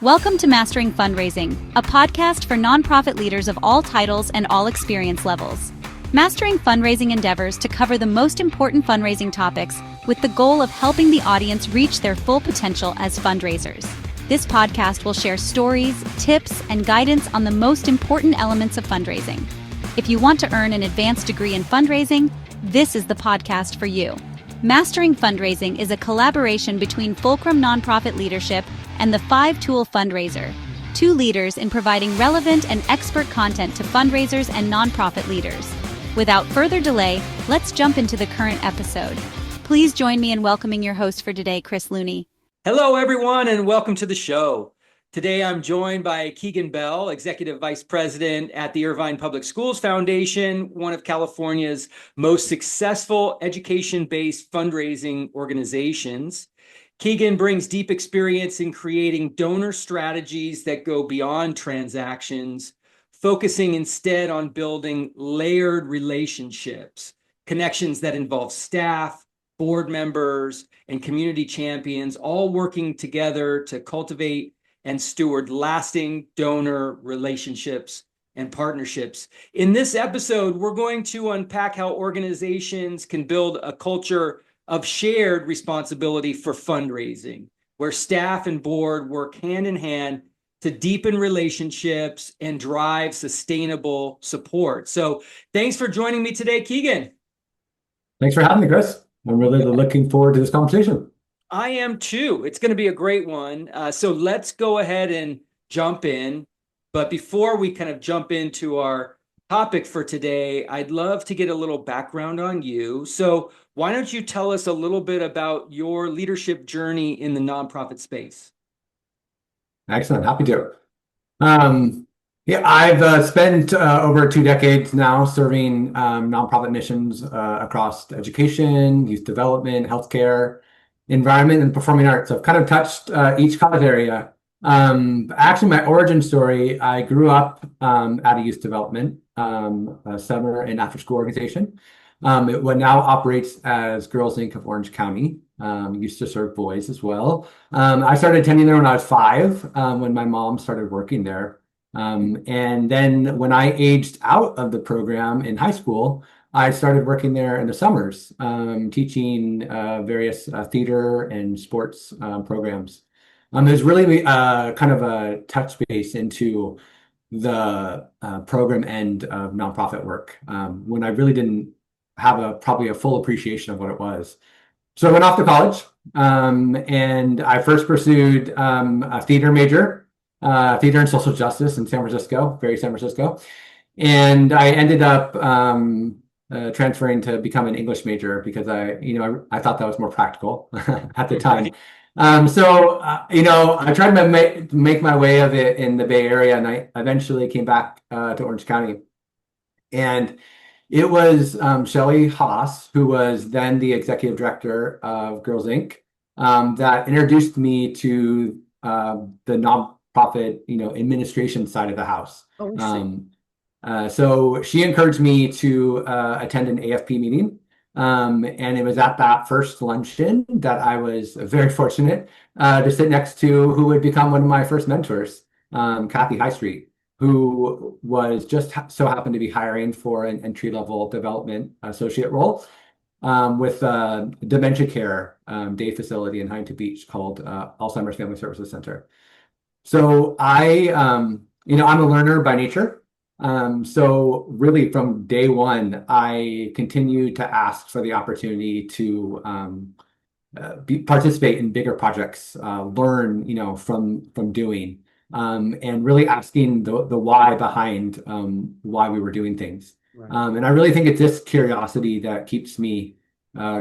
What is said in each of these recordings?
Welcome to Mastering Fundraising, a podcast for nonprofit leaders of all titles and all experience levels. Mastering fundraising endeavors to cover the most important fundraising topics with the goal of helping the audience reach their full potential as fundraisers. This podcast will share stories, tips, and guidance on the most important elements of fundraising. If you want to earn an advanced degree in fundraising, this is the podcast for you. Mastering Fundraising is a collaboration between Fulcrum Nonprofit Leadership and the 5-Tool Fundraiser, two leaders in providing relevant and expert content to fundraisers and nonprofit leaders. Without further delay, let's jump into the current episode. Please join me in welcoming your host for today, Chris Looney. Hello, everyone, and welcome to the show. Today, I'm joined by Keegan Bell, Executive Vice President at the Irvine Public Schools Foundation, one of California's most successful education-based fundraising organizations. Keegan brings deep experience in creating donor strategies that go beyond transactions, focusing instead on building layered relationships, connections that involve staff, board members, and community champions, all working together to cultivate and steward lasting donor relationships and partnerships. In this episode, we're going to unpack how organizations can build a culture of shared responsibility for fundraising, where staff and board work hand in hand to deepen relationships and drive sustainable support. So thanks for joining me today, Keegan. Thanks for having me, Chris. I'm really looking forward to this conversation. I am too. It's going to be a great one. So let's go ahead and jump in. But before we kind of jump into our topic for today, I'd love to get a little background on you. So why don't you tell us a little bit about your leadership journey in the nonprofit space? Excellent. Happy to. I've spent over 2 decades now serving nonprofit missions across education, youth development, healthcare, environment, and performing arts. So I've kind of touched each cause area. Actually, my origin story, I grew up at a youth development summer and after school organization. What now operates as Girls Inc. of Orange County. Used to serve boys as well. I started attending there when I was 5, when my mom started working there. And then when I aged out of the program in high school, I started working there in the summers, teaching various theater and sports programs. It was really kind of a touch base into the program end of nonprofit work when I really didn't have probably a full appreciation of what it was. So I went off to college and I first pursued a theater major, theater and social justice in San Francisco, very San Francisco. And I ended up transferring to become an English major because I thought that was more practical at the time. I tried to make my way of it in the Bay Area, and I eventually came back to Orange County. And it was Shelley Haas, who was then the executive director of Girls Inc., that introduced me to the nonprofit, administration side of the house. So she encouraged me to attend an AFP meeting. And it was at that first luncheon that I was very fortunate to sit next to who would become one of my first mentors, Kathy High Street, who was just so happened to be hiring for an entry-level development associate role with a dementia care day facility in Huntington Beach called Alzheimer's Family Services Center. So I'm a learner by nature. So really from day one, I continued to ask for the opportunity to participate in bigger projects, learn, from doing, and really asking the why behind why we were doing things. Right. And I really think it's this curiosity that keeps me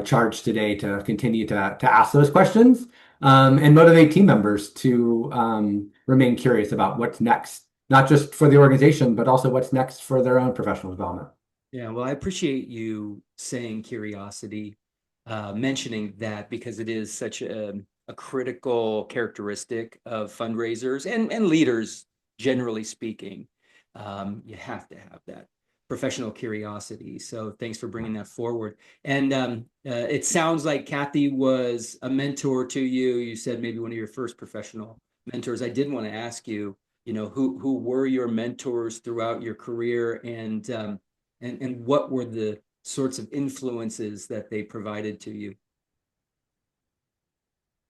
charged today to continue to ask those questions and motivate team members to remain curious about what's next. Not just for the organization, but also what's next for their own professional development. Yeah, well, I appreciate you saying curiosity, mentioning that because it is such a critical characteristic of fundraisers and leaders, generally speaking. You have to have that professional curiosity. So thanks for bringing that forward. And it sounds like Kathy was a mentor to you. You said maybe one of your first professional mentors. I did want to ask you, who were your mentors throughout your career, and what were the sorts of influences that they provided to you?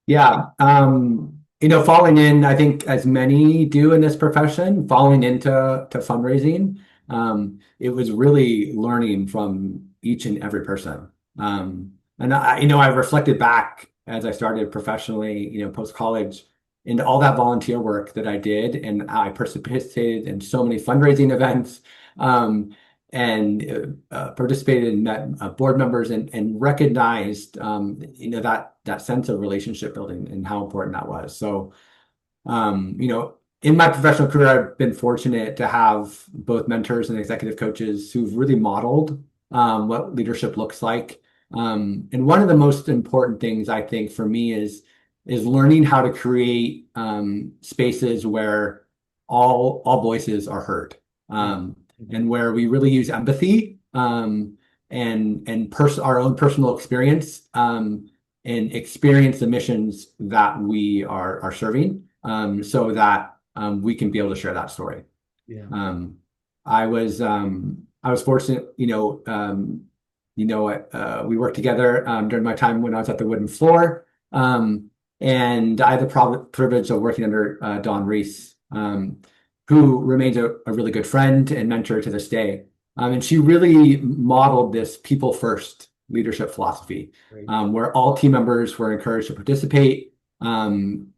Yeah. Falling in, I think as many do in this profession, falling into fundraising, it was really learning from each and every person. And I reflected back as I started professionally, post-college, into all that volunteer work that I did, and I participated in so many fundraising events, and participated and met board members, and recognized that sense of relationship building and how important that was. So in my professional career, I've been fortunate to have both mentors and executive coaches who've really modeled what leadership looks like. And one of the most important things I think for me is learning how to create spaces where all voices are heard, and where we really use empathy, and our own personal experience, and experience the missions that we are serving, so that we can be able to share that story. Yeah. I was fortunate, we worked together during my time when I was at the Wooden Floor, and I had the privilege of working under Dawn Reese, who remains a really good friend and mentor to this day. And she really modeled this people first leadership philosophy, where all team members were encouraged to participate,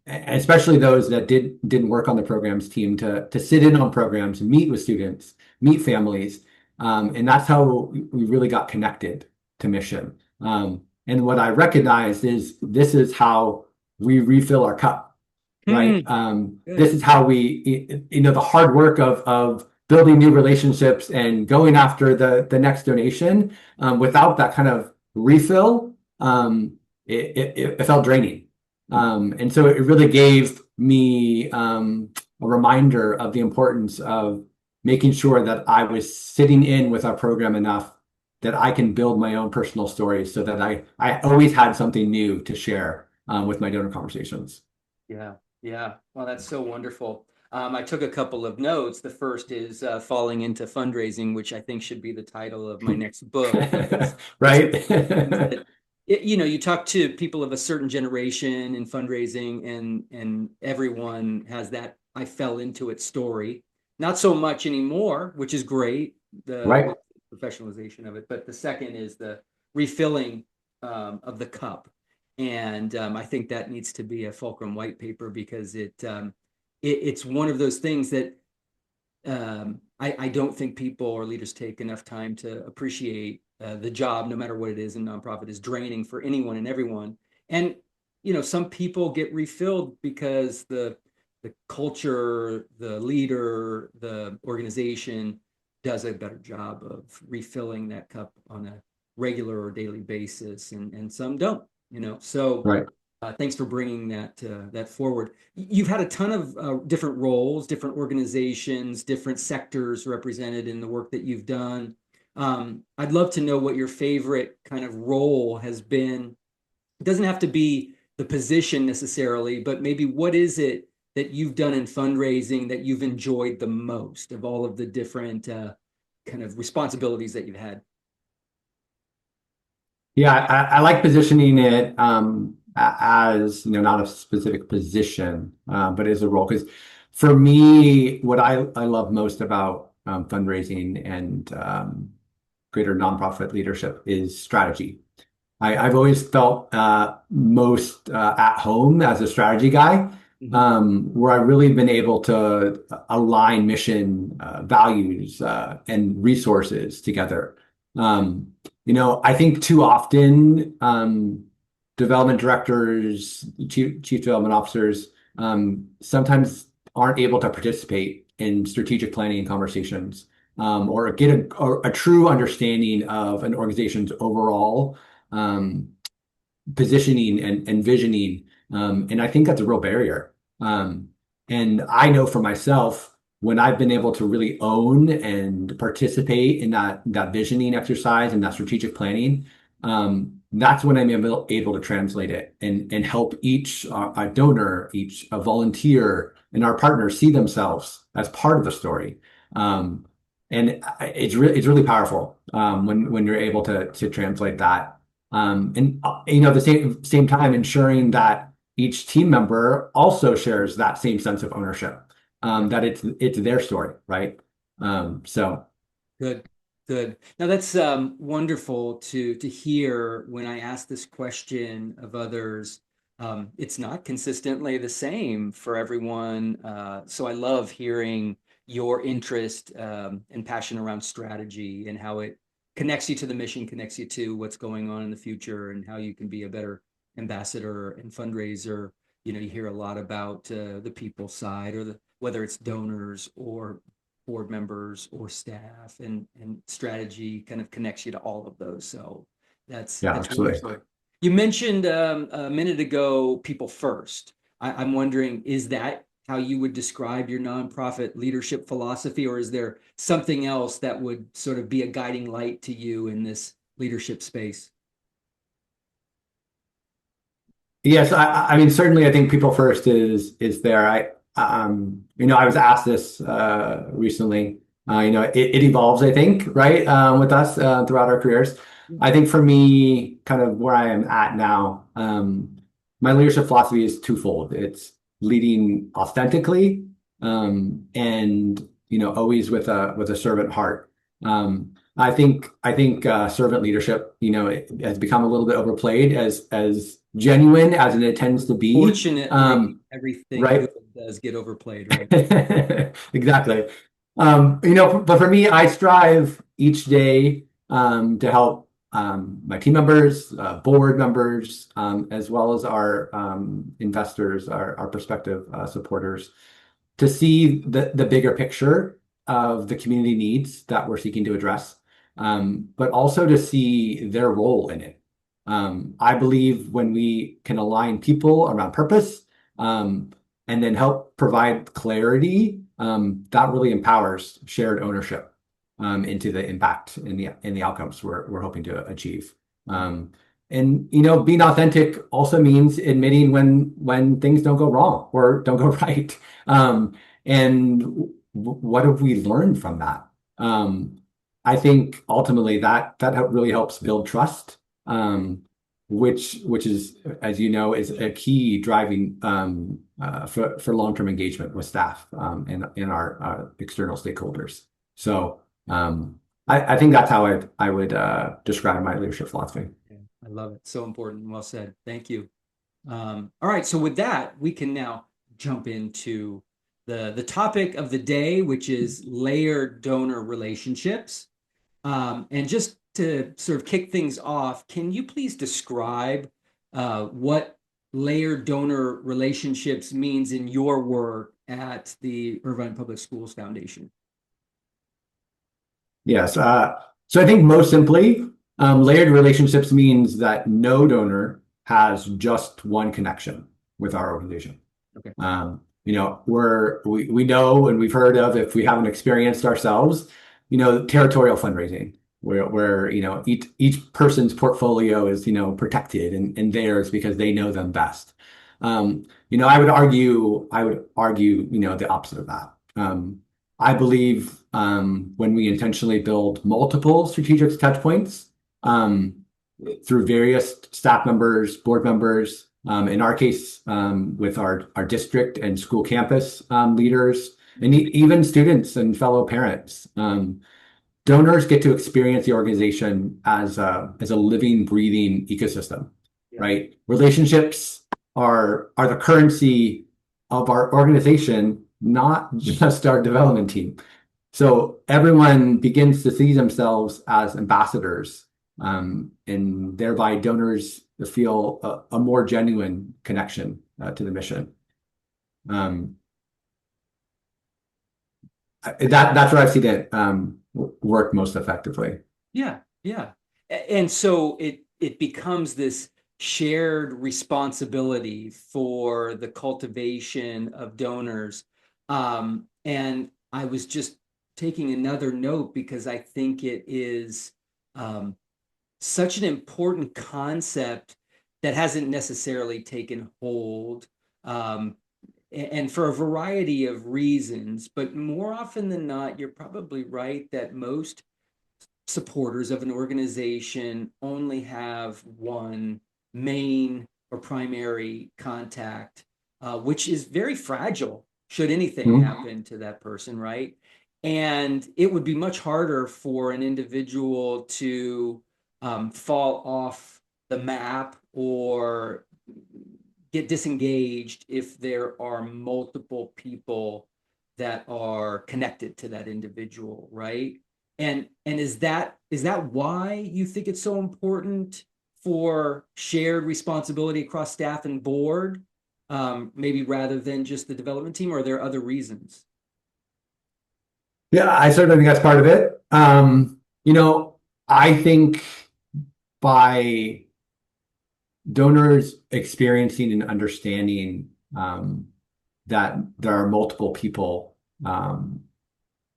especially those that didn't work on the programs team, to sit in on programs, meet with students, meet families. And that's how we really got connected to mission. And what I recognized is this is how we refill our cup, right? This is how the hard work of building new relationships and going after the next donation, without that kind of refill, it felt draining. And so it really gave me a reminder of the importance of making sure that I was sitting in with our program enough that I can build my own personal stories, so that I always had something new to share with my donor conversations. Yeah. Yeah. Well, that's so wonderful. I took a couple of notes. The first is Falling into Fundraising, which I think should be the title of my next book. Right. You talk to people of a certain generation in fundraising, and everyone has that "I fell into it" story. Not so much anymore, which is great, Right. the professionalization of it. But the second is the refilling of the cup. And I think that needs to be a fulcrum white paper, because it's one of those things that I don't think people or leaders take enough time to appreciate. The job, no matter what it is in nonprofit, is draining for anyone and everyone. And some people get refilled because the culture, the leader, the organization does a better job of refilling that cup on a regular or daily basis, and some don't. So Right. thanks for bringing that forward. You've had a ton of different roles, different organizations, different sectors represented in the work that you've done. I'd love to know what your favorite kind of role has been. It doesn't have to be the position necessarily, but maybe what is it that you've done in fundraising that you've enjoyed the most of all of the different kind of responsibilities that you've had? Yeah, I like positioning it as not a specific position, but as a role. Because for me, what I love most about fundraising and greater nonprofit leadership is strategy. I've always felt most at home as a strategy guy, where I've really been able to align mission, values, and resources together. I think too often development directors, chief development officers, sometimes aren't able to participate in strategic planning and conversations, or get a true understanding of an organization's overall positioning and visioning. And I think that's a real barrier. And I know for myself, when I've been able to really own and participate in that visioning exercise and that strategic planning, that's when I'm able to translate it and help each a donor, each a volunteer, and our partners see themselves as part of the story. And it's really powerful when you're able to translate that. And at the same time, ensuring that each team member also shares that same sense of ownership, that it's their story, right? So Good, good. Now that's wonderful to hear when I ask this question of others. It's not consistently the same for everyone. So I love hearing your interest and passion around strategy and how it connects you to the mission, connects you to what's going on in the future, and how you can be a better ambassador and fundraiser. You hear a lot about the people side, or whether it's donors or board members or staff, and strategy kind of connects you to all of those. So yeah, that's absolutely. wonderful. You mentioned a minute ago, people first. I'm wondering, is that how you would describe your nonprofit leadership philosophy, or is there something else that would sort of be a guiding light to you in this leadership space? Yes, I mean, certainly I think people first is there. I was asked this recently. It evolves, I think, right, with us throughout our careers. I think for me, kind of where I am at now, my leadership philosophy is twofold. It's leading authentically, and always with a servant heart. I think servant leadership, it has become a little bit overplayed as genuine as it tends to be. Fortunately, everything good Right? does get overplayed, right? Exactly. But for me, I strive each day to help my team members, board members, as well as our investors, our prospective supporters, to see the bigger picture of the community needs that we're seeking to address, but also to see their role in it. I believe when we can align people around purpose, and then help provide clarity, that really empowers shared ownership into the impact in the outcomes we're hoping to achieve. And being authentic also means admitting when things don't go wrong or don't go right. And what have we learned from that? I think ultimately that really helps build trust, which is, as you know, is a key driving for long-term engagement with staff and our external stakeholders. So I think that's how I would describe my leadership philosophy. Yeah, I love it. So important. Well said. Thank you. All right. So with that, we can now jump into the topic of the day, which is layered donor relationships. And just to sort of kick things off, can you please describe what layered donor relationships means in your work at the Irvine Public Schools Foundation? Yes. So I think most simply, layered relationships means that no donor has just one connection with our organization. Okay. We know and we've heard of, if we haven't experienced ourselves, territorial fundraising, where each person's portfolio is protected and theirs because they know them best. I would argue the opposite of that. I believe when we intentionally build multiple strategic touch points through various staff members, board members, in our case, with our district and school campus leaders, and even students and fellow parents, donors get to experience the organization as a living, breathing ecosystem, Yeah. right? Relationships are the currency of our organization, not just our development team. So everyone begins to see themselves as ambassadors, and thereby donors feel a more genuine connection to the mission. That's where I've seen it work most effectively. Yeah, yeah. And so it becomes this shared responsibility for the cultivation of donors. And I was just taking another note because I think it is such an important concept that hasn't necessarily taken hold, and for a variety of reasons. But more often than not, you're probably right that most supporters of an organization only have one main or primary contact, which is very fragile should anything happen to that person, right? And it would be much harder for an individual to fall off the map or get disengaged if there are multiple people that are connected to that individual, right? And is that why you think it's so important for shared responsibility across staff and board, maybe rather than just the development team, or are there other reasons? Yeah, I certainly think that's part of it. I think by donors experiencing and understanding that there are multiple people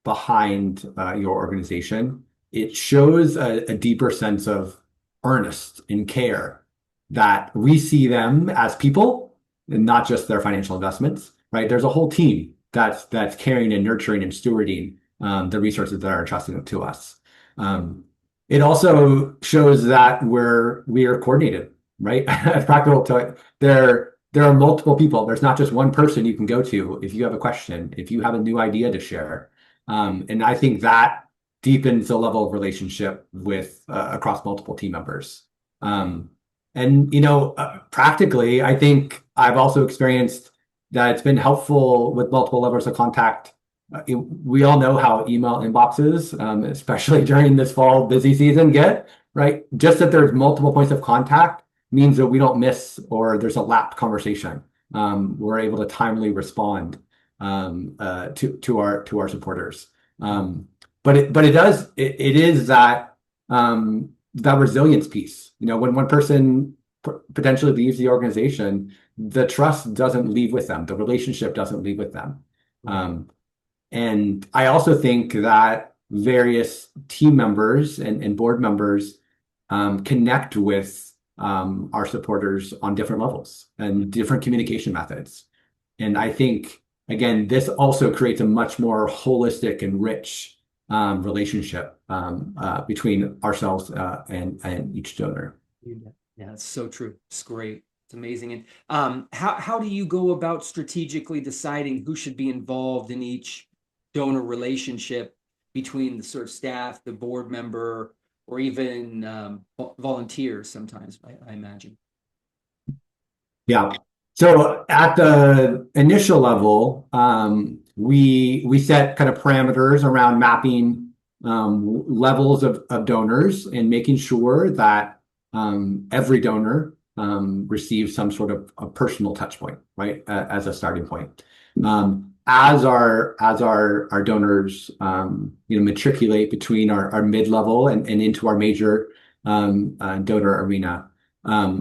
behind your organization, it shows a deeper sense of earnest and care that we see them as people and not just their financial investments, right? There's a whole team that's caring and nurturing and stewarding the resources that are entrusted to us. It also shows that we are coordinated, right? Practical to there are multiple people. There's not just one person you can go to if you have a question, if you have a new idea to share. And I think that deepens the level of relationship with across multiple team members. Practically, I think I've also experienced that it's been helpful with multiple levels of contact. We all know how email inboxes, especially during this fall busy season, get, right? Just that there's multiple points of contact means that we don't miss or there's a lapped conversation. We're able to timely respond to our supporters. But it is that that resilience piece. When one person potentially leaves the organization, the trust doesn't leave with them. The relationship doesn't leave with them. And I also think that various team members and board members connect with our supporters on different levels and different communication methods. And I think, again, this also creates a much more holistic and rich relationship between ourselves and each donor. Yeah, it's so true. It's great. It's amazing. And how do you go about strategically deciding who should be involved in each donor relationship between the sort of staff, the board member, or even volunteers sometimes, I imagine? Yeah. So at the initial level, we set kind of parameters around mapping levels of donors and making sure that every donor receives some sort of a personal touch point, right, as a starting point. As our donors matriculate between our mid-level and into our major donor arena,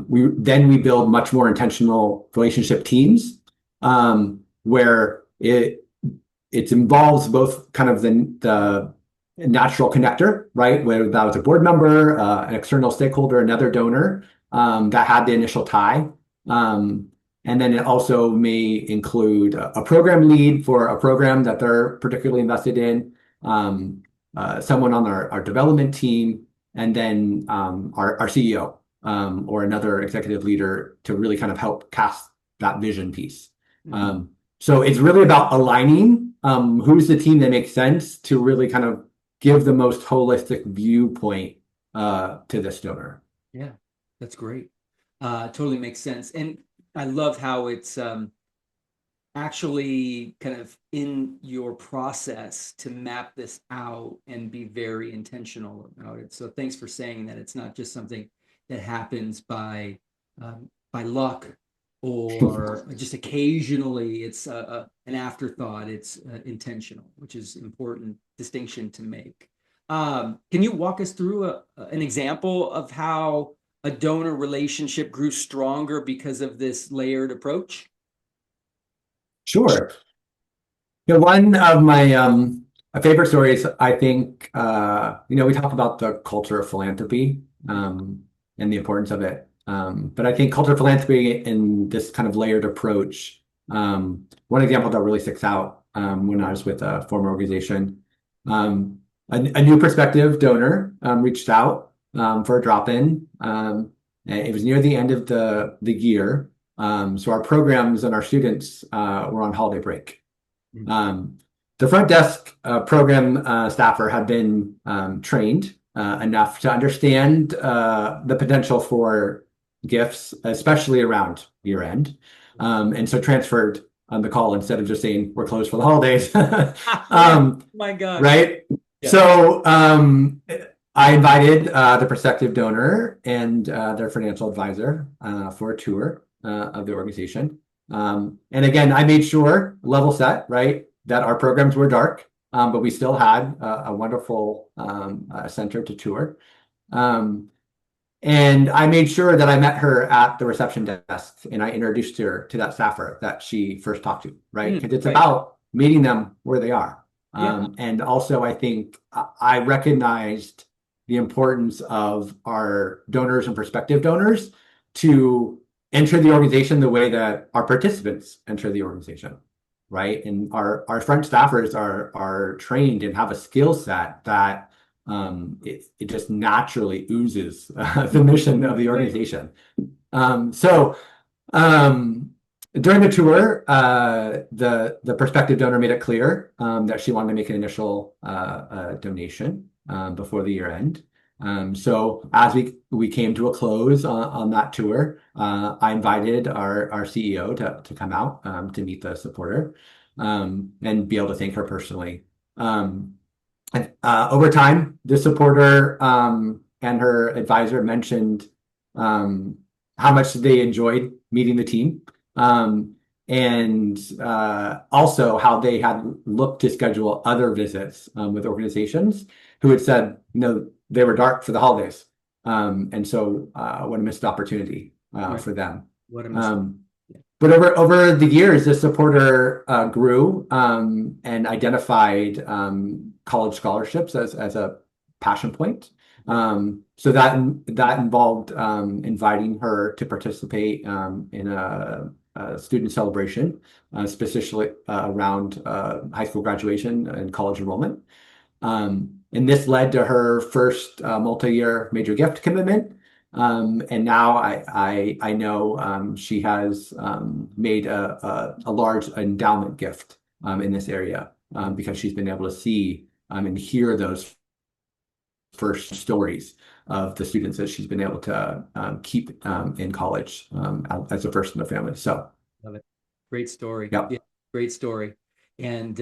we build much more intentional relationship teams where it involves both kind of the natural connector, right? Whether that was a board member, an external stakeholder, another donor that had the initial tie. And then it also may include a program lead for a program that they're particularly invested in, someone on our development team, and then our CEO or another executive leader to really kind of help cast that vision piece. So it's really about aligning who's the team that makes sense to really kind of give the most holistic viewpoint to this donor. Yeah, that's great. Totally makes sense. And I love how it's actually kind of in your process to map this out and be very intentional about it. So thanks for saying that it's not just something that happens by luck or just occasionally. It's an afterthought. It's intentional, which is important distinction to make. Can you walk us through an example of how a donor relationship grew stronger because of this layered approach? Sure. One of my favorite stories, I think, we talk about the culture of philanthropy and the importance of it. But I think culture of philanthropy in this kind of layered approach, one example that really sticks out when I was with a former organization, a new prospective donor reached out for a drop-in. And it was near the end of the year. So our programs and our students were on holiday break. Um, the front desk program staffer had been trained enough to understand the potential for gifts, especially around year end, and so transferred on the call instead of just saying we're closed for the holidays. My gosh. Right? Yeah. So I invited the prospective donor and their financial advisor for a tour of the organization. And again, I made sure, level set, right, that our programs were dark, but we still had a wonderful center to tour. And I made sure that I met her at the reception desk and I introduced her to that staffer that she first talked to, right? Because it's Right. about meeting them where they are. Yeah. And also, I think I recognized the importance of our donors and prospective donors to enter the organization the way that our participants enter the organization, right? And our front staffers are trained and have a skill set that it just naturally oozes the mission of the organization. So during the tour, the prospective donor made it clear that she wanted to make an initial donation before the year end. So as we came to a close on that tour, I invited our CEO to come out to meet the supporter and be able to thank her personally. Over time, the supporter and her advisor mentioned how much they enjoyed meeting the team, and also how they had looked to schedule other visits with organizations who had said, they were dark for the holidays. And so what a missed opportunity Right. for them. What a mistake. But over the years, this supporter grew and identified college scholarships as a passion point. So that involved inviting her to participate in a student celebration, specifically around high school graduation and college enrollment. And this led to her first multi-year major gift commitment. And now I know she has made a large endowment gift in this area because she's been able to see and hear those first stories of the students that she's been able to keep in college as a first in the family. So, Love it. Great story. yeah. Yeah, great story. And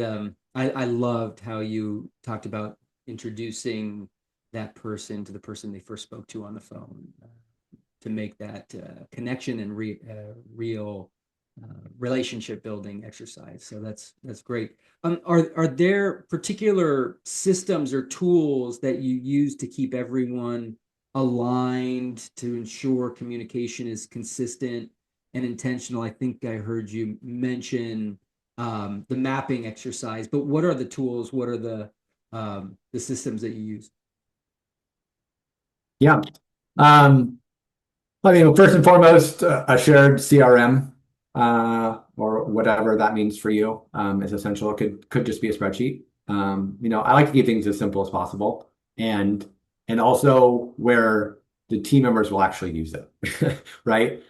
I loved how you talked about introducing that person to the person they first spoke to on the phone to make that connection and real relationship building exercise. So that's great. Are there particular systems or tools that you use to keep everyone aligned to ensure communication is consistent and intentional? I think I heard you mention the mapping exercise, but what are the tools? What are the systems that you use? Yeah. I mean, first and foremost, a shared CRM or whatever that means for you is essential. It could just be a spreadsheet. I like to keep things as simple as possible, and also where the team members will actually use it, right?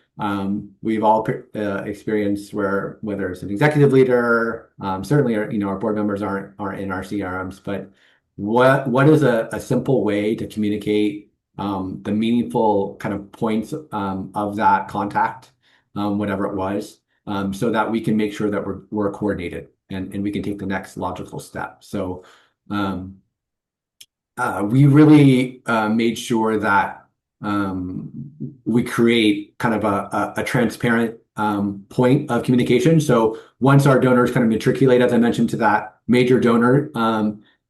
We've all experienced whether it's an executive leader, certainly our board members aren't in our CRMs, but what is a simple way to communicate the meaningful kind of points of that contact, whatever it was, so that we can make sure that we're coordinated and we can take the next logical step. So we really made sure that we create kind of a transparent point of communication. So once our donors kind of matriculate, as I mentioned, to that major donor,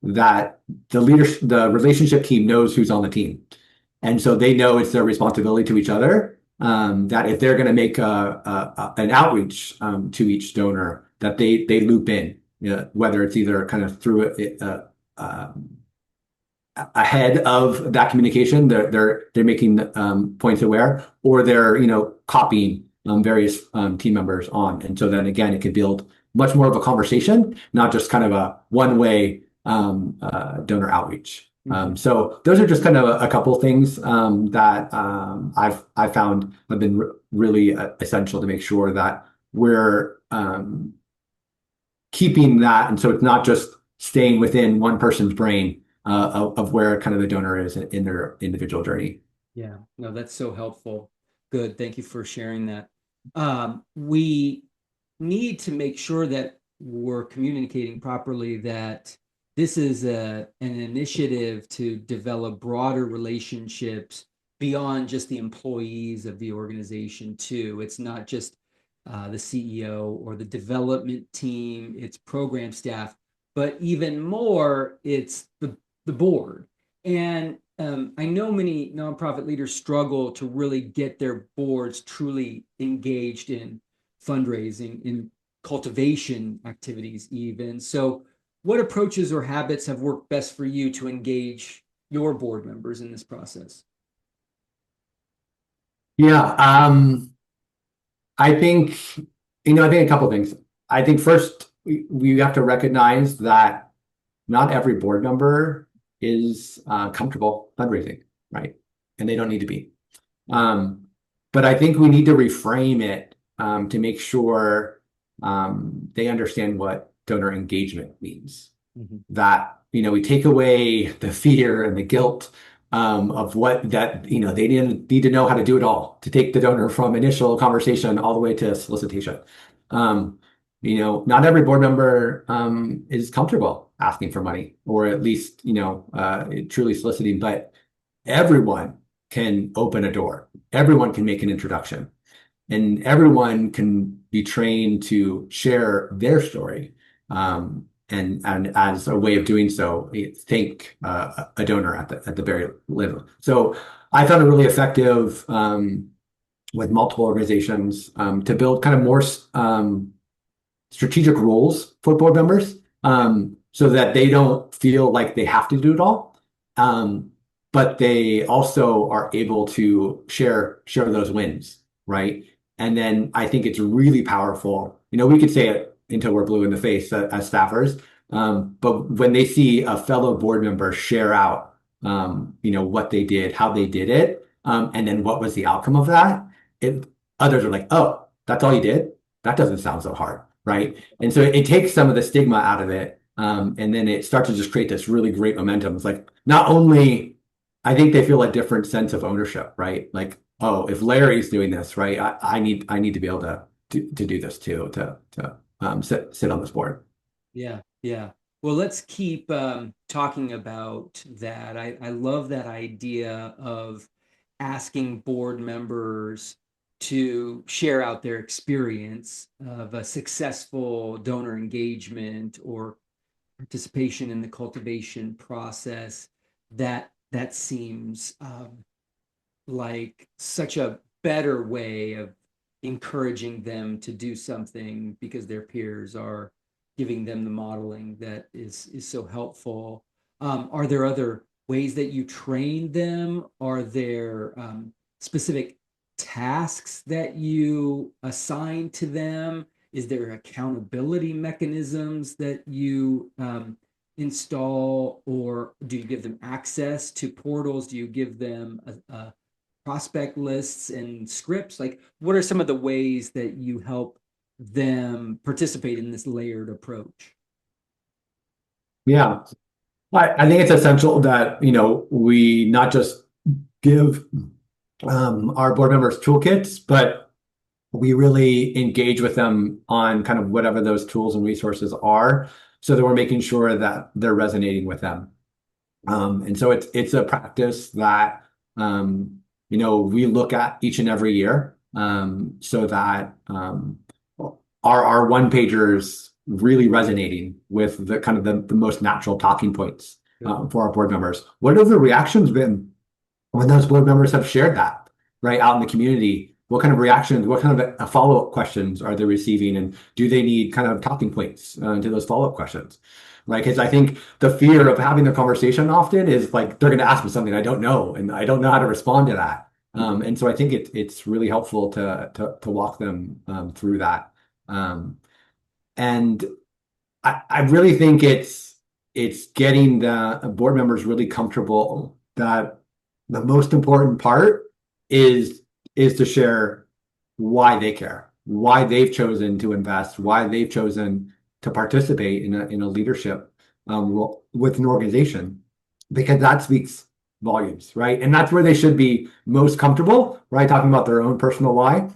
that the relationship team knows who's on the team. And so they know it's their responsibility to each other, that if they're going to make an outreach to each donor, that they loop in whether it's either kind of through ahead of that communication, they're making points aware, or they're copying various team members on, and so then again it could build much more of a conversation, not just kind of a one-way donor outreach. So those are just kind of a couple things that I've found have been really essential to make sure that we're keeping that, and so it's not just staying within one person's brain of where kind of the donor is in their individual journey. Yeah, no, that's so helpful. Good. Thank you for sharing that. We need to make sure that we're communicating properly that this is an initiative to develop broader relationships beyond just the employees of the organization too. It's not just the CEO or the development team, it's program staff, but even more, it's the board. And I know many nonprofit leaders struggle to really get their boards truly engaged in fundraising, in cultivation activities even. So what approaches or habits have worked best for you to engage your board members in this process? Yeah, I think, I think a couple of things. I think first, we have to recognize that not every board member is comfortable fundraising, right? And they don't need to be. But I think we need to reframe it to make sure they understand what donor engagement means. That, we take away the fear and the guilt of what that, they didn't need to know how to do it all, to take the donor from initial conversation all the way to solicitation. Not every board member is comfortable asking for money, or at least, truly soliciting, but everyone can open a door. Everyone can make an introduction, and everyone can be trained to share their story. And as a way of doing so, thank a donor at the very level. So I found it really effective with multiple organizations to build kind of more strategic rules for board members, so that they don't feel like they have to do it all, but they also are able to share those wins, right? And then I think it's really powerful. We could say it until we're blue in the face as staffers, but when they see a fellow board member share out, what they did, how they did it, and then what was the outcome of that, others are like, oh, that's all you did? That doesn't sound so hard, right? And so it takes some of the stigma out of it, and then it starts to just create this really great momentum. It's like, not only, I think they feel a different sense of ownership, right? Like, oh, if Larry's doing this, right, I need to be able to do this too, to sit on this board. Yeah. Well, let's keep talking about that. I love that idea of asking board members to share out their experience of a successful donor engagement or participation in the cultivation process. That seems like such a better way of encouraging them to do something because their peers are giving them the modeling that is so helpful. Are there other ways that you train them? Are there specific tasks that you assign to them? Is there accountability mechanisms that you install, or do you give them access to portals? Do you give them a prospect lists and scripts? Like, what are some of the ways that you help them participate in this layered approach? Yeah, I think it's essential that we not just give our board members toolkits, but we really engage with them on kind of whatever those tools and resources are, so that we're making sure that they're resonating with them. And so it's a practice that we look at each and every year, so that our one pagers really resonating with the kind of the most natural talking points for our board members. What have the reactions been when those board members have shared that right out in the community? what kind of reactions, what kind of follow-up questions are they receiving, and do they need kind of talking points to those follow-up questions? Right? Because I think the fear of having the conversation often is like they're going to ask me something I don't know, and I don't know how to respond to that. And so I think it's really helpful to walk them through that. Um, and I really think it's getting the board members really comfortable that the most important part is to share why they care, why they've chosen to invest, why they've chosen to participate in a leadership role with an organization, because that speaks volumes, right? And that's where they should be most comfortable, right? Talking about their own personal why.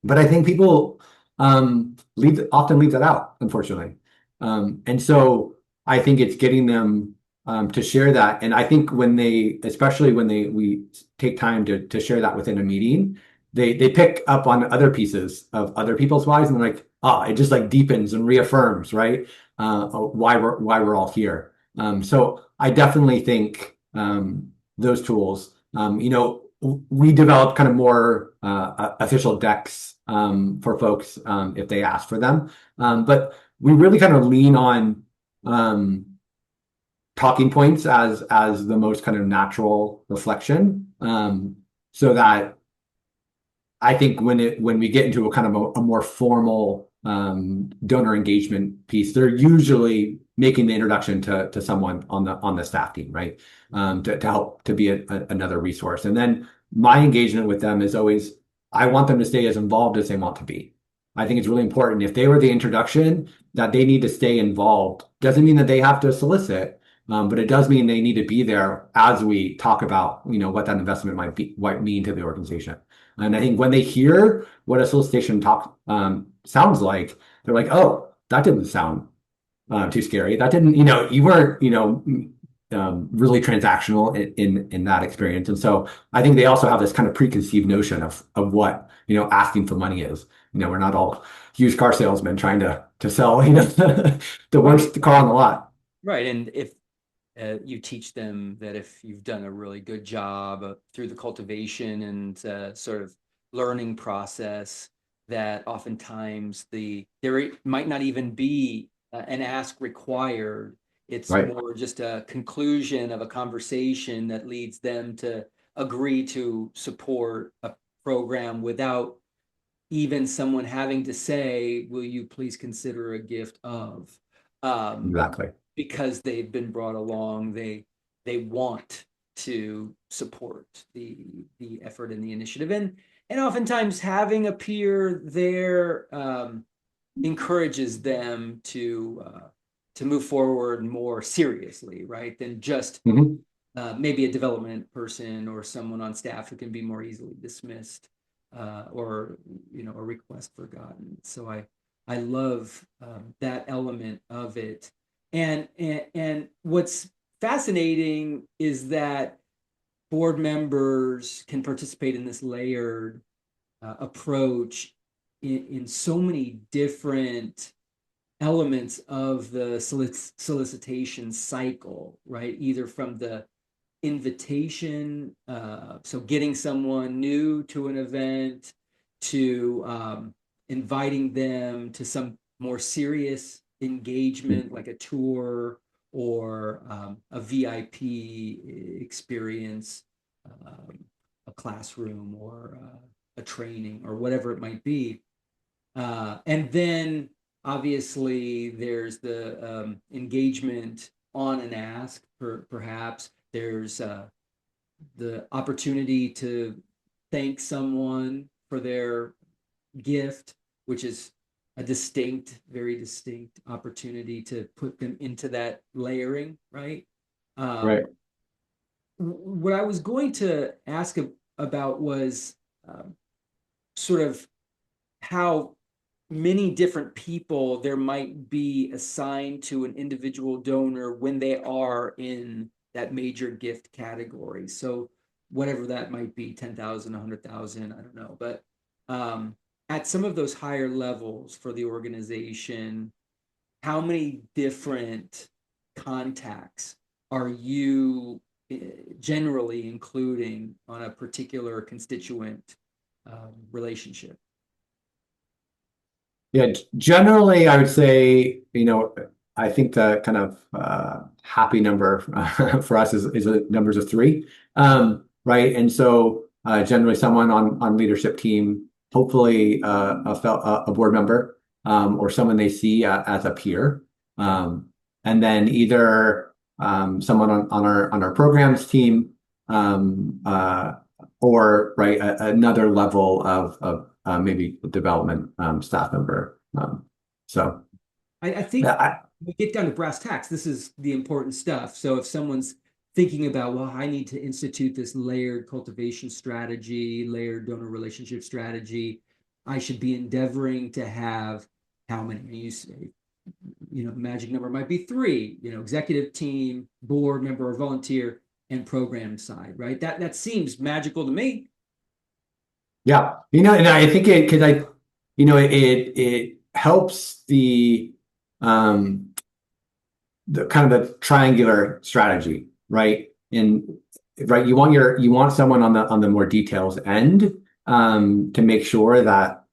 But I think people often leave that out, unfortunately. And so I think it's getting them to share that. And I think when they, especially when we take time to share that within a meeting, they pick up on other pieces of other people's whys, and they're like, oh, it just like deepens and reaffirms, right? Why we're all here. So I definitely think those tools, we developed kind of more official decks for folks if they ask for them. But we really kind of lean on um, talking points as the most kind of natural reflection, so that I think when we get into a kind of a more formal donor engagement piece, they're usually making the introduction to someone on the staff team, right? To help to be another resource. And then my engagement with them is always, I want them to stay as involved as they want to be. I think it's really important. If they were the introduction, that they need to stay involved. Doesn't mean that they have to solicit, but it does mean they need to be there as we talk about, what that investment might mean to the organization. And I think when they hear what a solicitation talk sounds like, they're like, "Oh, that didn't sound too scary. That didn't, you weren't, really transactional in that experience." And so I think they also have this kind of preconceived notion of what asking for money is. We're not all used car salesmen trying to sell the worst car on the lot. Right. And if you teach them that if you've done a really good job through the cultivation and sort of learning process, that oftentimes there might not even be an ask required. It's Right. more just a conclusion of a conversation that leads them to agree to support a program without even someone having to say, will you please consider a gift of? Um, Exactly. because they've been brought along, they want to support the effort and the initiative, and oftentimes having a peer there encourages them to move forward more seriously, right, than just Mhm. maybe a development person or someone on staff who can be more easily dismissed, or a request forgotten. So I love that element of it, and what's fascinating is that board members can participate in this layered approach in so many different elements of the solicitation cycle, right? Either from the invitation, so getting someone new to an event, to inviting them to some more serious engagement like a tour or a VIP experience, a classroom or a training or whatever it might be. And then obviously there's the engagement on an ask, perhaps. There's the opportunity to thank someone for their gift, which is very distinct opportunity to put them into that layering, right? Right. Um, what I was going to ask about was um, sort of how many different people there might be assigned to an individual donor when they are in that major gift category. So whatever that might be, 10,000, 100,000, I don't know. But at some of those higher levels for the organization, how many different contacts are you generally including on a particular constituent relationship? Yeah, generally, I would say, I think the kind of happy number for us is numbers of three, right? And so generally, someone on leadership team, hopefully a board member, or someone they see as a peer, and then either someone on our programs team, um, uh, or right another level of maybe a development staff member. So I think yeah, we get down to brass tacks. This is the important stuff. So if someone's thinking about, well, I need to institute this layered cultivation strategy, layered donor relationship strategy, I should be endeavoring to have how many? You say, the magic number might be three, executive team, board member or volunteer, and program side, right? That seems magical to me. yeah, and I think it because it helps um the kind of the triangular strategy, right? And right, you want someone on the more details end, to make sure that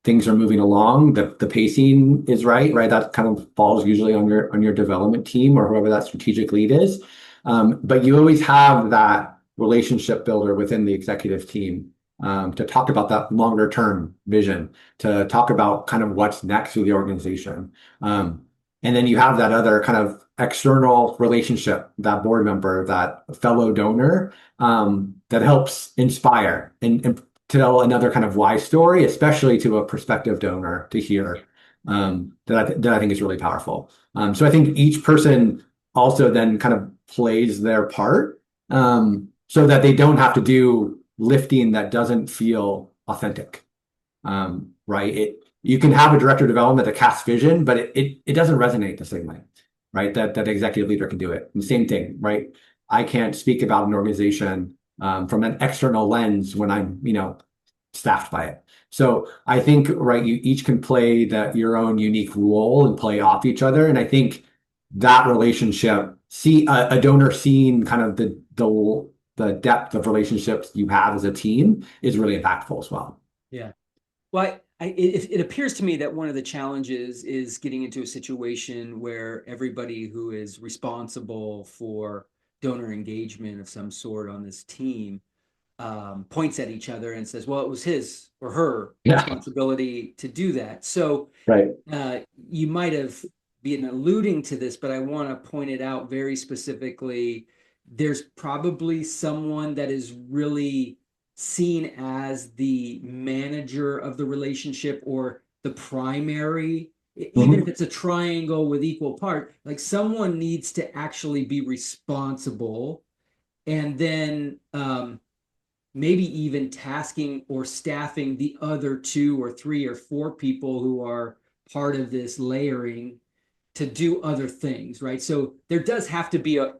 things are moving along, the pacing is right, right? That kind of falls usually on your development team or whoever that strategic lead is. But you always have that relationship builder within the executive team, to talk about that longer term vision, to talk about kind of what's next for the organization. And then you have that other kind of external relationship, that board member, that fellow donor, that helps inspire and tell another kind of why story, especially to a prospective donor to hear, that I think is really powerful. So I think each person also then kind of plays their part, so that they don't have to do lifting that doesn't feel authentic. Right? You can have a director of development that casts vision, but it doesn't resonate the same way, right? That executive leader can do it. And same thing, right? I can't speak about an organization from an external lens when I'm, staffed by it. So I think, right, you each can play your own unique role and play off each other. And I think that relationship, see a donor seeing kind of the depth of relationships you have as a team is really impactful as well. Yeah. Well, it appears to me that one of the challenges is getting into a situation where everybody who is responsible for donor engagement of some sort on this team points at each other and says, well, it was his or her Yeah. responsibility to do that. So Right. you might have been alluding to this, but I want to point it out very specifically. There's probably someone that is really seen as the manager of the relationship or the primary, even if Mhm. it's a triangle with equal part, like someone needs to actually be responsible and then maybe even tasking or staffing the other two or three or four people who are part of this layering to do other things, right? So there does have to be a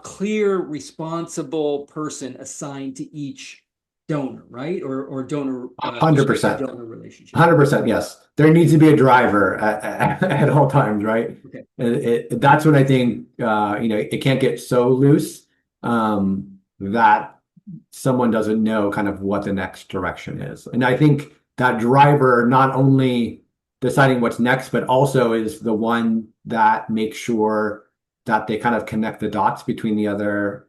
clear, responsible person assigned to each donor, right? Or donor prospective 100%. donor relationship. 100%, yes. There needs to be a driver at all times, right? Okay. That's when I think it can't get so loose, that someone doesn't know kind of what the next direction is. And I think that driver not only deciding what's next, but also is the one that makes sure that they kind of connect the dots between the other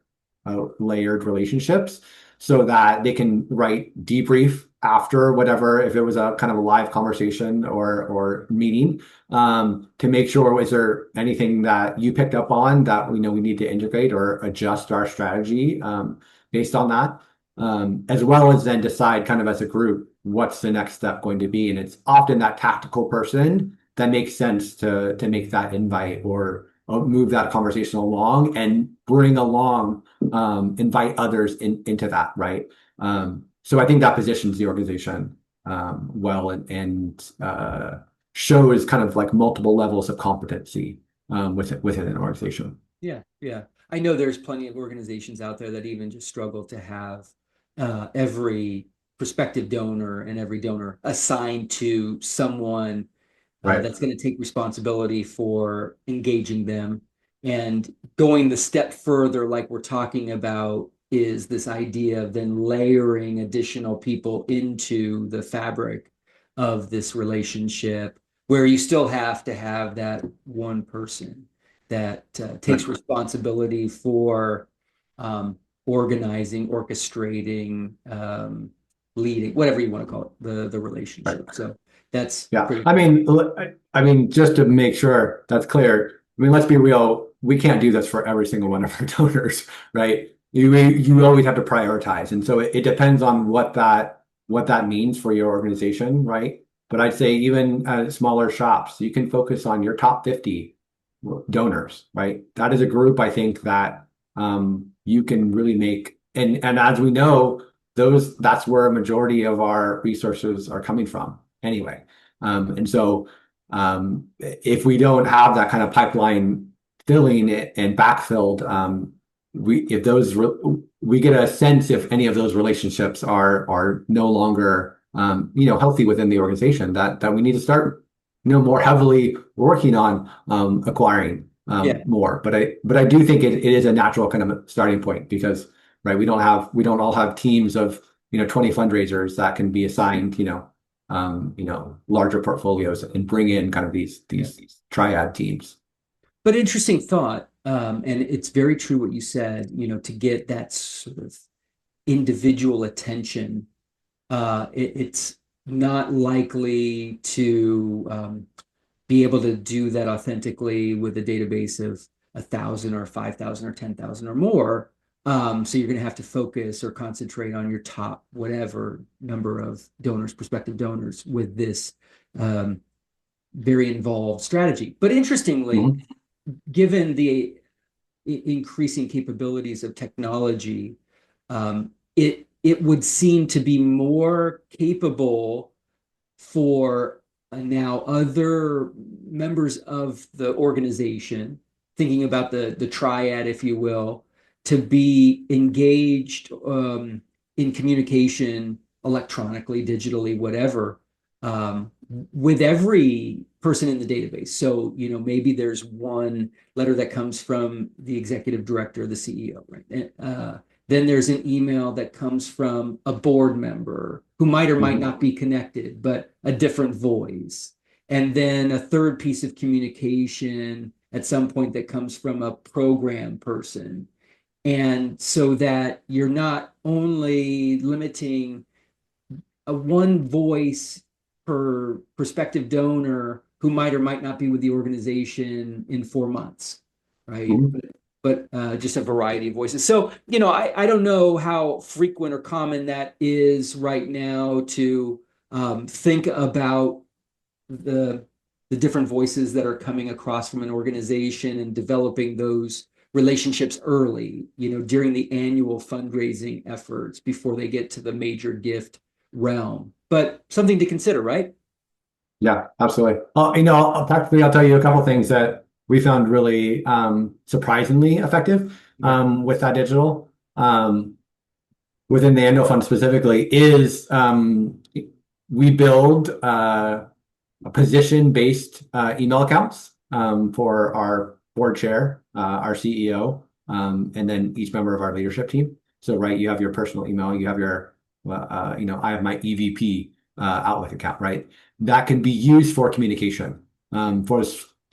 layered relationships so that they can write debrief after whatever, if it was a kind of a live conversation or meeting, to make sure, is there anything that you picked up on that we know we need to integrate or adjust our strategy based on that, as well as then decide kind of as a group what's the next step going to be. And it's often that tactical person that makes sense to make that invite or move that conversation along and bring along, invite others into that, right? So I think that positions the organization well and shows kind of like multiple levels of competency within an organization. Yeah, yeah. I know there's plenty of organizations out there that even just struggle to have every prospective donor and every donor assigned to someone Right. that's going to take responsibility for engaging them and going the step further, like we're talking about. is this idea of then layering additional people into the fabric of this relationship, where you still have to have that one person that takes responsibility for organizing, orchestrating, leading, whatever you want to call it, the relationship. So that's Yeah. pretty I cool. mean, just to make sure that's clear, I mean, let's be real. We can't do this for every single one of our donors, right? You always have to prioritize. And so it depends on what that means for your organization, right? But I'd say even smaller shops, you can focus on your top 50 donors, right? That is a group I think that you can really make, and as we know, that's where a majority of our resources are coming from anyway. And so if we don't have that kind of pipeline filling it and backfilled, we get a sense if any of those relationships are no longer healthy within the organization, that we need to start more heavily working on acquiring Yeah. more. But I do think it is a natural kind of starting point because right, we don't all have teams of 20 fundraisers that can be assigned larger portfolios and bring in kind of these triad teams. But interesting thought. And it's very true what you said, to get that sort of individual attention, it's not likely to be able to do that authentically with a database of 1,000 or 5,000 or 10,000 or more. So you're going to have to focus or concentrate on your top whatever number of donors, prospective donors, with this very involved strategy. But interestingly, Mhm. given the increasing capabilities of technology, it would seem to be more capable for now other members of the organization, thinking about the triad, if you will, to be engaged in communication electronically, digitally, whatever, with every person in the database. So, maybe there's one letter that comes from the executive director, the CEO, right? Then there's an email that comes from a board member who might or might not be connected, but a different voice. And then a third piece of communication at some point that comes from a program person. And so that you're not only limiting a one voice per prospective donor who might or might not be with the organization in 4 months, right? Mhm. But just a variety of voices. So, I don't know how frequent or common that is right now to think about the different voices that are coming across from an organization and developing those relationships early, during the annual fundraising efforts before they get to the major gift realm. But something to consider, right? Yeah, absolutely. Practically, I'll tell you a couple things that we found really surprisingly effective Yeah. with that digital within the annual fund specifically is we build position-based email accounts for our board chair, our CEO, and then each member of our leadership team. So, right, you have your personal email, you have your, I have my EVP Outlook account, right? That can be used for communication, for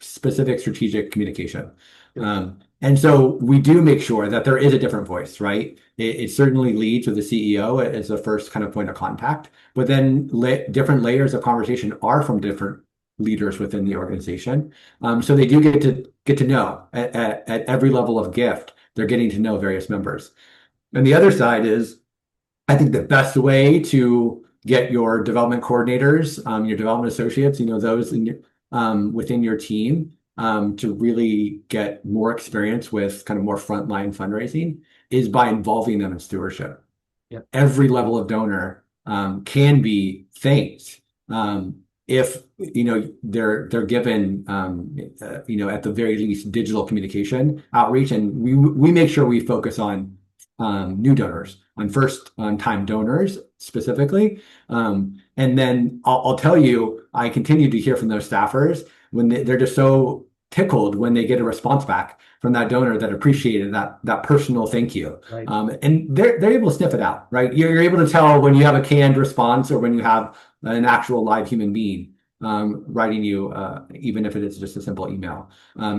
specific strategic communication. And so we do make sure that there is a different voice, right? It certainly leads with the CEO as the first kind of point of contact, but then different layers of conversation are from different leaders within the organization. So they do get to know at every level of gift, they're getting to know various members. And the other side is, I think the best way to get your development coordinators, your development associates, those within your team, to really get more experience with kind of more frontline fundraising is by involving them in stewardship. Yep. Every level of donor can be thanked if they're given at the very least digital communication outreach, and we make sure we focus on new donors, on time donors specifically. And then I'll tell you, I continue to hear from those staffers when they're just so tickled when they get a response back from that donor that appreciated that personal thank you. Right. And they're able to sniff it out, right? You're able to tell when you have a canned response or when you have an actual live human being writing you, even if it is just a simple email.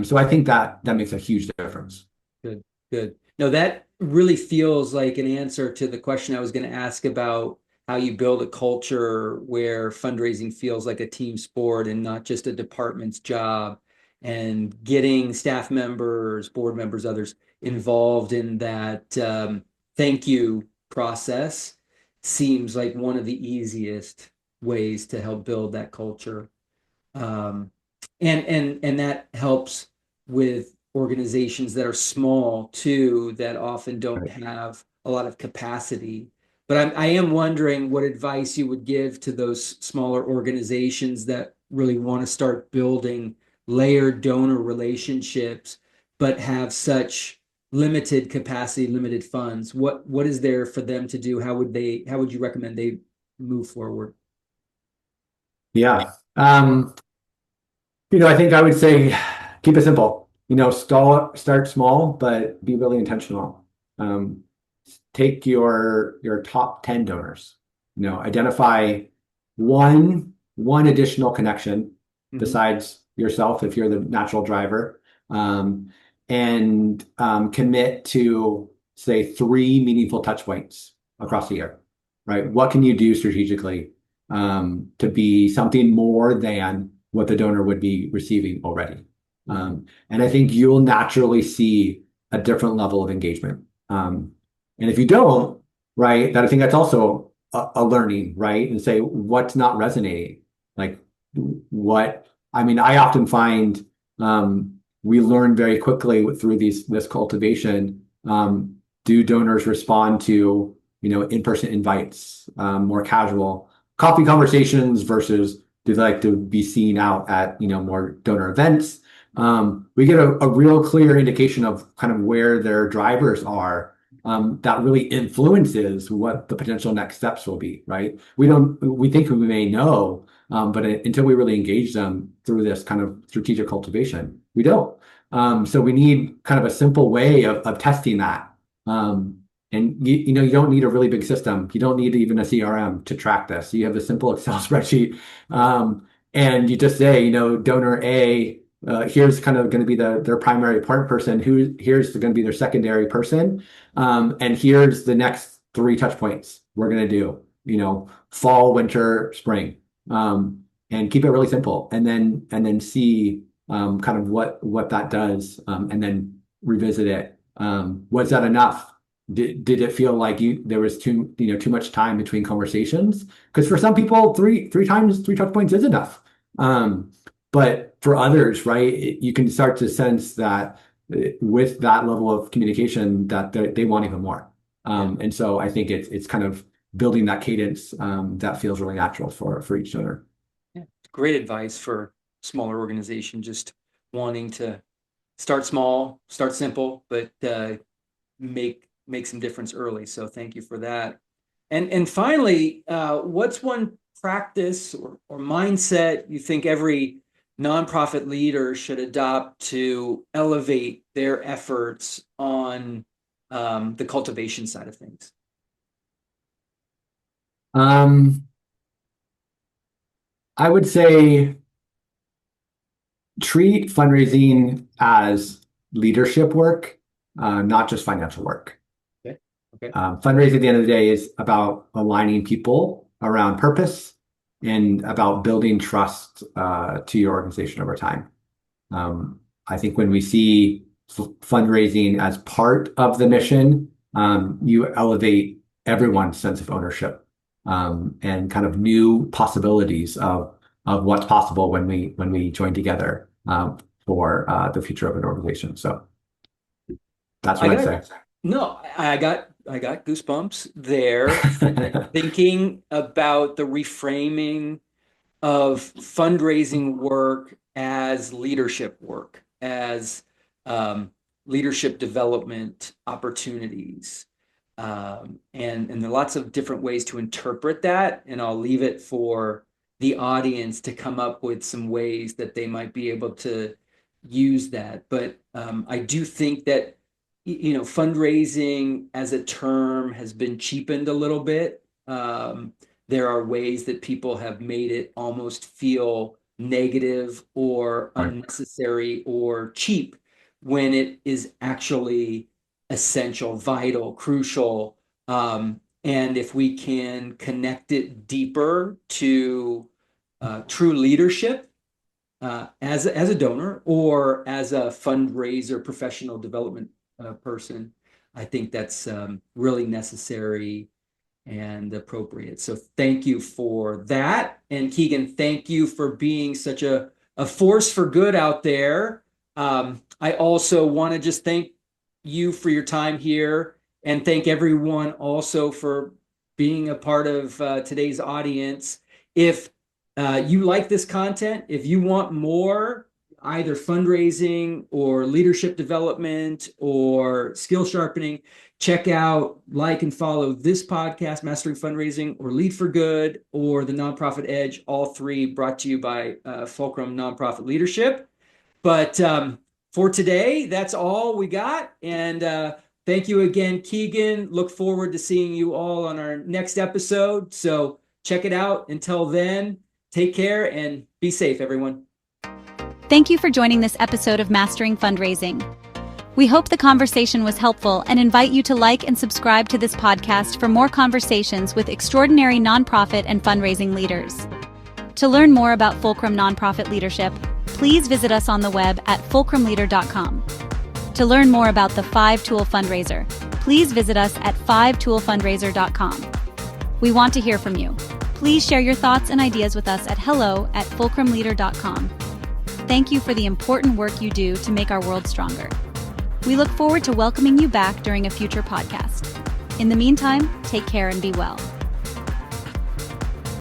So I think that makes a huge difference. Good, good. No, that really feels like an answer to the question I was going to ask about how you build a culture where fundraising feels like a team sport and not just a department's job, and getting staff members, board members, others involved in that thank you process seems like one of the easiest ways to help build that culture. Um, and that helps with organizations that are small too, that often don't Right. have a lot of capacity. But I am wondering what advice you would give to those smaller organizations that really want to start building layered donor relationships, but have such limited capacity, limited funds. What is there for them to do? How would you recommend they move forward? Yeah. I think I would say keep it simple. Start small, but be really intentional. Um, Take your top 10 donors. Identify one additional connection Mhm. besides yourself if you're the natural driver, um, and commit to say 3 meaningful touch points across the year. Right? What can you do strategically to be something more than what the donor would be receiving already? And I think you'll naturally see a different level of engagement. And if you don't, right, that I think that's also a learning, right? And say what's not resonating. Like I mean, I often find we learn very quickly through this cultivation. Do donors respond to, in-person invites, more casual coffee conversations versus do they like to be seen out at, more donor events? We get a real clear indication of kind of where their drivers are, that really influences what the potential next steps will be, right? We think we may know, but until we really engage them through this kind of strategic cultivation, we don't. So we need kind of a simple way of testing that. And you don't need a really big system. You don't need even a CRM to track this. You have a simple Excel spreadsheet, and you just say, donor A, here's kind of going to be their primary part person. Here's going to be their secondary person, and here's the next 3 touch points we're going to do. Fall, winter, spring, and keep it really simple, and then see kind of what that does, and then revisit it. Was that enough? Did it feel like there was too much time between conversations? Because for some people, three times 3 touch points is enough. But for others, right, you can start to sense that with that level of communication that they want even more. And so I think it's kind of building that cadence that feels really natural for each donor. Yeah, great advice for smaller organization just wanting to start small, start simple, but make some difference early. So thank you for that. And finally, what's one practice or mindset you think every nonprofit leader should adopt to elevate their efforts on the cultivation side of things? Um, I would say treat fundraising as leadership work, not just financial work. Okay. Okay. Fundraising at the end of the day is about aligning people around purpose and about building trust to your organization over time. I think when we see fundraising as part of the mission, you elevate everyone's sense of ownership, and kind of new possibilities of what's possible when we join together for the future of an organization. So that's I what I'd got say. no, I got goosebumps there thinking about the reframing of fundraising work as leadership work, as leadership development opportunities. And there are lots of different ways to interpret that. And I'll leave it for the audience to come up with some ways that they might be able to use that. But I do think that, fundraising as a term has been cheapened a little bit. There are ways that people have made it almost feel negative or unnecessary or cheap when it is actually essential, vital, crucial. And if we can connect it deeper to true leadership as a donor or as a fundraiser, professional development person, I think that's really necessary and appropriate. So thank you for that. And Keegan, thank you for being such a force for good out there. I also want to just thank you for your time here and thank everyone also for being a part of today's audience. If you like this content, if you want more, either fundraising or leadership development or skill sharpening, check out, like, and follow this podcast, Mastering Fundraising, or Lead for Good, or The Nonprofit Edge, all three brought to you by Fulcrum Nonprofit Leadership. But for today, that's all we got. And thank you again, Keegan. Look forward to seeing you all on our next episode. So check it out. Until then, take care and be safe, everyone. Thank you for joining this episode of Mastering Fundraising. We hope the conversation was helpful and invite you to like and subscribe to this podcast for more conversations with extraordinary nonprofit and fundraising leaders. To learn more about Fulcrum Nonprofit Leadership, please visit us on the web at fulcrumleader.com. To learn more about the 5-Tool Fundraiser, please visit us at 5toolfundraiser.com. We want to hear from you. Please share your thoughts and ideas with us at hello@fulcrumleader.com. Thank you for the important work you do to make our world stronger. We look forward to welcoming you back during a future podcast. In the meantime, take care and be well.